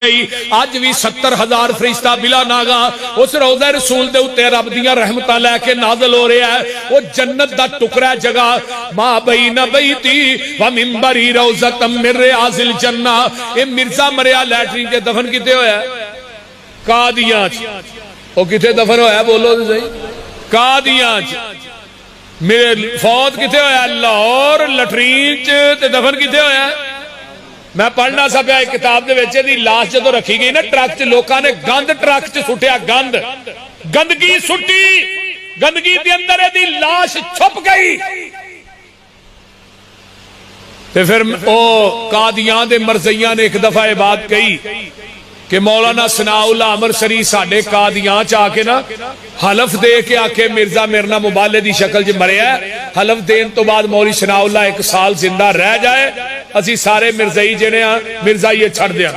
अज भी 70,000 फरिश्ता बिला नागा उस रौज़े रसूल दे उत्ते रब दियां रहमतां लैके नाज़िल हो रहा है। वो जन्नत दा टुकड़ा जगह मा बैना बैती व मिंबरी रौज़तम मिन रियाज़िल जन्ना। ये मिर्जा मरिया लैटरिन च दफन किते होया? कादियां च। वो किथे दफन होया बोलो तो सही? कादियां च। मेरे फौत किथे होया? लाहौर लटरीन च। दफन किथे होया? मैं पढ़ना सा पिया किताब दे विच दी लाश जो रखी गई ना ट्रक च, लोगों ने गंद ट्रक च सुटिया, गंद गंदगी सुटी, गंदगी के अंदर एदी लाश छुप गई। ते फिर ओ कादियां दे मरज़इयां ने एक दफा ये बात कही कि मौलाना सनाउल्लाह अमरसरी साडे कादियां च आके ना हलफ दे के आके मिर्जा मेरे नाल मुबाले दी शक्ल च मरिया। हलफ देन तो बाद मौली सनाउल्लाह 1 साल जिंदा रह जाए, असी सारे मिर्जाई जिहड़े आ मिर्जाई छड़ दिया।